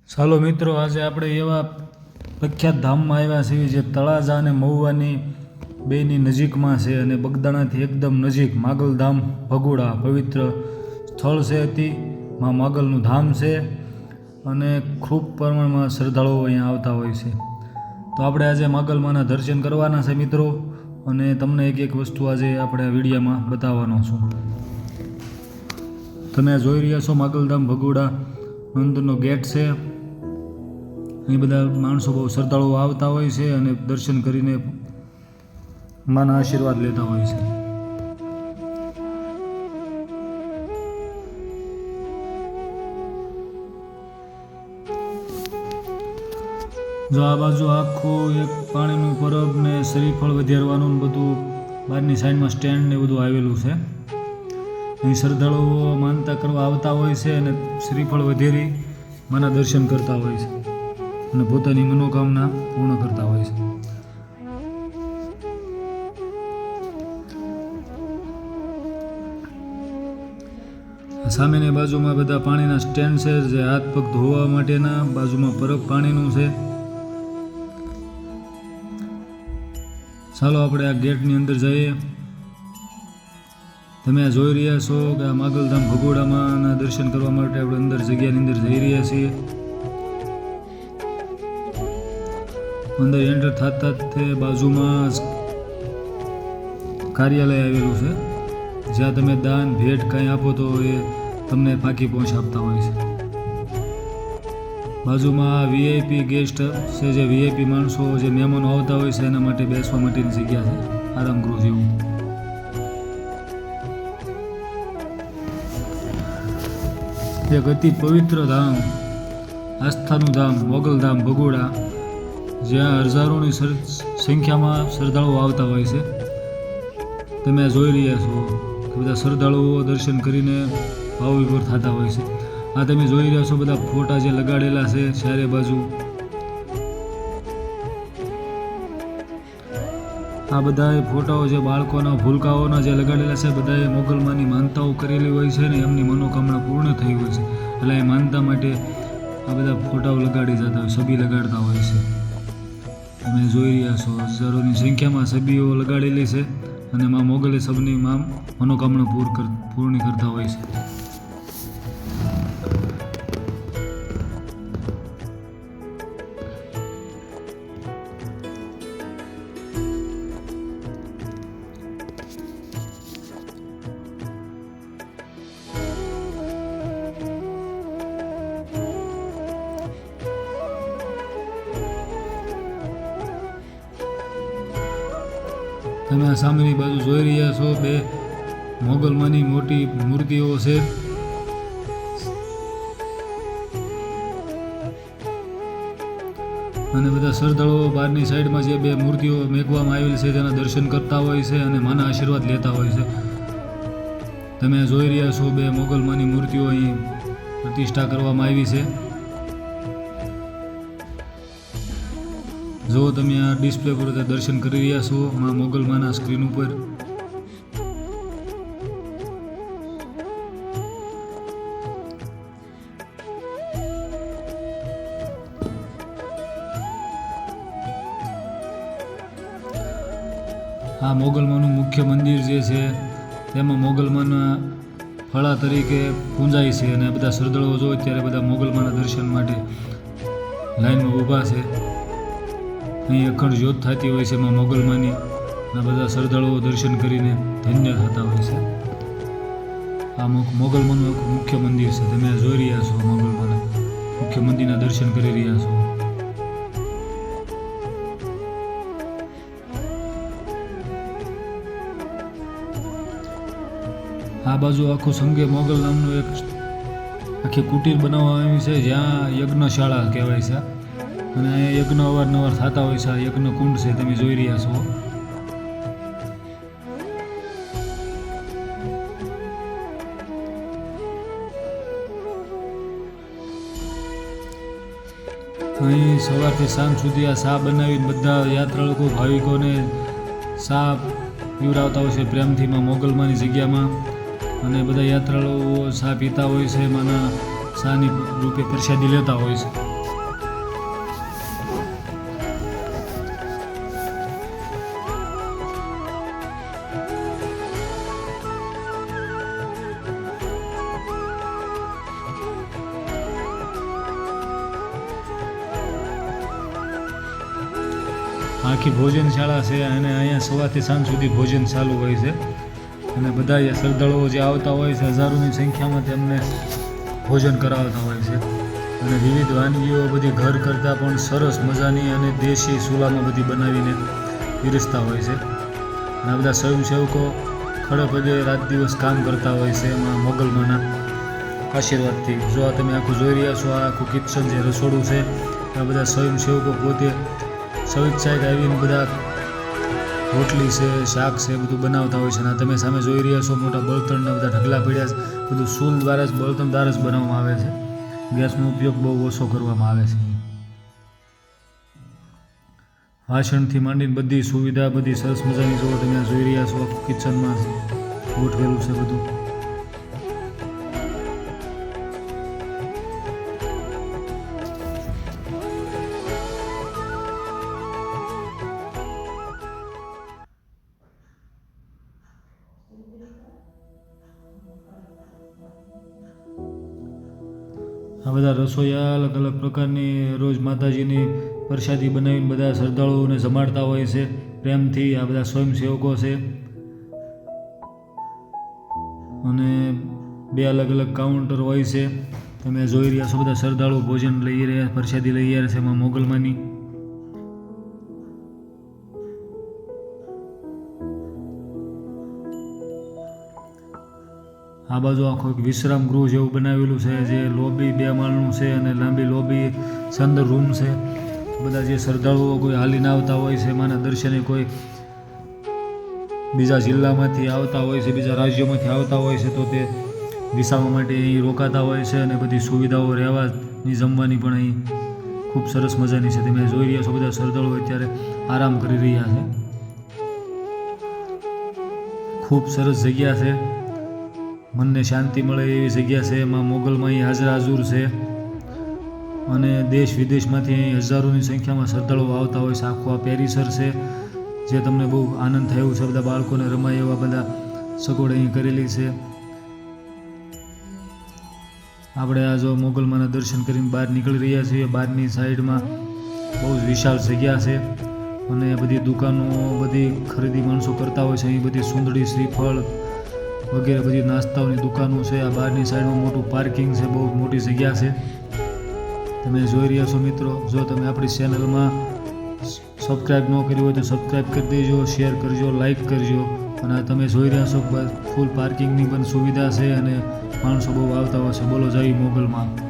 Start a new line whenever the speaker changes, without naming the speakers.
ચાલો મિત્રો, આજે આપણે એવા પ્રખ્યાત ધામમાં આવ્યા છીએ જે તળાજા અને મહુવાની બેની નજીકમાં છે અને બગદાણાથી એકદમ નજીક માગલધામ ભગોડા પવિત્ર સ્થળ છે. માં માગલનું ધામ છે અને ખૂબ પ્રમાણમાં શ્રદ્ધાળુઓ અહીંયા આવતા હોય છે. તો આપણે આજે માગલમાના દર્શન કરવાના છે મિત્રો, અને તમને એક વસ્તુ આજે આપણે આ વિડીયોમાં બતાવવાનો છું. તમે આ જોઈ રહ્યા છો માગલધામ ભગોડા અંદરનો ગેટ છે. અહીં બધા માણસો બહુ શ્રદ્ધાળુઓ આવતા હોય છે અને દર્શન કરીને માના આશીર્વાદ લેતા હોય છે. જો આ બાજુ આખું એક પાણીનું પરબ ને શ્રીફળ વધારવાનું બધું બહારની સાઈડમાં સ્ટેન્ડ ને બધું આવેલું છે. અહીં શ્રદ્ધાળુઓ માનતા કરવા આવતા હોય છે અને શ્રીફળ વધેરી માના દર્શન કરતા હોય છે અને પોતાની મનોકામના પૂર્ણ કરતા હોય છે. સામેની બાજુમાં બધા પાણીના સ્ટેન્ડ છે જે હાથ પગ ધોવા માટેના. બાજુમાં પરબ પાણીનું છે. ચાલો આપણે આ ગેટની અંદર જઈએ. તમે આ જોઈ રહ્યા છો કે આ માગલધામ ભગોડામાંના દર્શન કરવા માટે આપણે અંદર જગ્યાની અંદર જઈ રહ્યા છીએ. અંદર એન્ટર થતા તે બાજુમાં કાર્યાલય આવેલું છે, જ્યાં તમે દાન ભેટ કાંઈ આપો તો એ તમને પાકી પહોંચ આપતા હોય છે. બાજુમાં વીઆઈપી ગેસ્ટ છે, જે વીઆઈપી માણસો જે મહેમાનો આવતા હોય છે એના માટે બેસવા માટેની જગ્યા છે, આરામ ગૃહ જેવું. એક અતિ પવિત્ર ધામ, આસ્થાનું ધામ મોગલધામ ભગોડા, જ્યાં હજારોની સંખ્યામાં શ્રદ્ધાળુઓ આવતા હોય છે. તમે આ જોઈ રહ્યા છો કે બધા શ્રદ્ધાળુઓ દર્શન કરીને ભાવવિભોર થતા હોય છે. આ તમે જોઈ રહ્યા છો બધા ફોટા જે લગાડેલા છે ચારે બાજુ. આ બધા ફોટાઓ જે બાળકોના ભૂલકાઓના જે લગાડેલા છે, બધાએ મોગલમાની માનતાઓ કરેલી હોય છે ને એમની મનોકામના પૂર્ણ થઈ હોય છે. એટલે એ માનતા માટે આ બધા ફોટાઓ લગાડી જતા હોય, છબી લગાડતા હોય છે. તમે જોઈ રહ્યા છો હજારોની સંખ્યામાં છબીઓ લગાડેલી છે અને માં મોગલે સબની મનોકામના પૂર્ણ કરતા હોય છે. તમે આ સામેની બાજુ જોઈ રહ્યા છો બે મોગલમાની મોટી મૂર્તિઓ છે. અને બધા શ્રદ્ધાળુઓ બહારની સાઈડમાં જે બે મૂર્તિઓ મેકવામાં આવેલી છે તેના દર્શન કરતા હોય છે અને માના આશીર્વાદ લેતા હોય છે. તમે જોઈ રહ્યા છો બે મોગલમાની મૂર્તિઓ અહીં પ્રતિષ્ઠા કરવામાં આવી છે. જો તમે આ ડિસ્પ્લે પર દર્શન કરી રહ્યા છો માં મોગલમાના સ્ક્રીન ઉપર. આ મોગલમાનું મુખ્ય મંદિર જે છે તેમાં મોગલમાના ફળા તરીકે પૂંજાય છે અને બધા શ્રદ્ધાળુઓ જો ત્યારે બધા મોગલમાના દર્શન માટે લાઈનમાં ઊભા છે. અહીં અખંડ જ્યોત થતી હોય છે એમાં મોગલમાની, અને બધા શ્રદ્ધાળુઓ દર્શન કરીને ધન્ય થતા હોય છે. આ મોગલમાનું એક મુખ્ય મંદિર છે. તમે જોઈ રહ્યા છો મોગલમાના મુખ્ય મંદિરના દર્શન કરી રહ્યા છો. આ બાજુ આખું સંગે મોગલ નામનું એક આખી કુટીર બનાવવામાં આવી છે, જ્યાં યજ્ઞશાળા કહેવાય છે અને યજ્ઞ અવારનવાર થતા હોય છે. આ યજ્ઞ કુંડ છે, તમે જોઈ રહ્યા છો. અહીં સવારથી સાંજ સુધી આ શા બનાવીને બધા યાત્રાળુઓ ભાવિકોને શા પીવડાવતા હોય છે પ્રેમથી માં મોગલમાની જગ્યામાં. અને બધા યાત્રાળુઓ શા પીતા હોય છે, માના શાની રૂપે પ્રસાદી લેતા હોય છે. આખી ભોજનશાળા છે અને અહીંયા સવારથી સાંજ સુધી ભોજન ચાલુ હોય છે અને બધા જે શ્રદ્ધાળુઓ જે આવતા હોય છે હજારોની સંખ્યામાં તેમને ભોજન કરાવતા હોય છે અને વિવિધ વાનગીઓ બધી ઘર કરતાં પણ સરસ મજાની અને દેશી ચૂલામાં બધી બનાવીને પીરસતા હોય છે અને આ બધા સ્વયંસેવકો ખડે પગે રાત દિવસ કામ કરતા હોય છે એમાં મોગલમાના આશીર્વાદથી. જો આ તમે આખું જોઈ રહ્યા છો, આ આખું કિચન જે રસોડું છે, આ બધા સ્વયંસેવકો પોતે સ્વેચ્છાએ આવીને બધા રોટલી છે, શાક છે, બધું બનાવતા હોય છે અને તમે સામે જોઈ રહ્યા છો મોટા બળતણના બધા ઢગલા પડ્યા છે. બધું ચૂલ દ્વારા જ બળતણ દ્વારા જ બનાવવામાં આવે છે. ગેસનો ઉપયોગ બહુ ઓછો કરવામાં આવે છે. વાસણથી માંડીને બધી સુવિધા બધી સરસ મજાની જો તમે જોઈ રહ્યા છો કિચનમાં ગોઠવેલું છે બધું. આ બધા રસોઈયા અલગ અલગ પ્રકારની રોજ માતાજીની પ્રસાદી બનાવીને બધા શ્રદ્ધાળુઓને જમાડતા હોય છે પ્રેમથી. આ બધા સ્વયંસેવકો છે અને બે અલગ અલગ કાઉન્ટર હોય છે. તમે જોઈ રહ્યા છો બધા શ્રદ્ધાળુ ભોજન લઈ રહ્યા, પ્રસાદી લઈ રહ્યા છે એમાં મોગલમાની. આ બાજુ આખો એક વિશ્રામ ગૃહ જેવું બનાવેલું છે જે લોબી 2 માળનું છે અને લાંબી લોબી છે, અંદર રૂમ છે. બધા જે શ્રદ્ધાળુઓ કોઈ હાલીને આવતા હોય છે એમાંના દર્શને, કોઈ બીજા જિલ્લામાંથી આવતા હોય છે, બીજા રાજ્યોમાંથી આવતા હોય છે તો તે વિસાવા માટે અહીં રોકાતા હોય છે અને બધી સુવિધાઓ રહેવાની જમવાની પણ અહીં ખૂબ સરસ મજાની છે. તમે જોઈ રહ્યા છો બધા શ્રદ્ધાળુઓ અત્યારે આરામ કરી રહ્યા છે. ખૂબ સરસ જગ્યા છે, મનને શાંતિ મળે એવી જગ્યા છે. એમાં મોગલમાં અહીં હાજર છે અને દેશ વિદેશમાંથી અહીં હજારોની સંખ્યામાં શ્રદ્ધાળુઓ આવતા હોય છે. આખું આ પેરિસર છે જે તમને બહુ આનંદ થાય એવું છે. બધા બાળકોને રમાય એવા બધા સગવડ અહીં કરેલી છે. આપણે આ જો મોગલમાના દર્શન કરીને બહાર નીકળી રહ્યા છીએ. બહારની સાઈડમાં બહુ જ વિશાળ જગ્યા છે અને બધી દુકાનો, બધી ખરીદી માણસો કરતા હોય છે. અહીં બધી સુંદડી, શ્રીફળ વગેરે બધી નાસ્તાઓની દુકાનો છે. આ બહારની સાઈડમાં મોટું પાર્કિંગ છે, બહુ મોટી જગ્યા છે. તમે જોઈ રહ્યા છો મિત્રો. જો તમે આપણી ચેનલમાં સબસ્ક્રાઈબ ન કરી હોય તો સબસ્ક્રાઈબ કરી દેજો, શેર કરજો, લાઈક કરજો. અને આ તમે જોઈ રહ્યા છો ફૂલ પાર્કિંગની પણ સુવિધા છે અને માણસો બહુ આવતા હોય છે. બોલો જય મોગલમાં.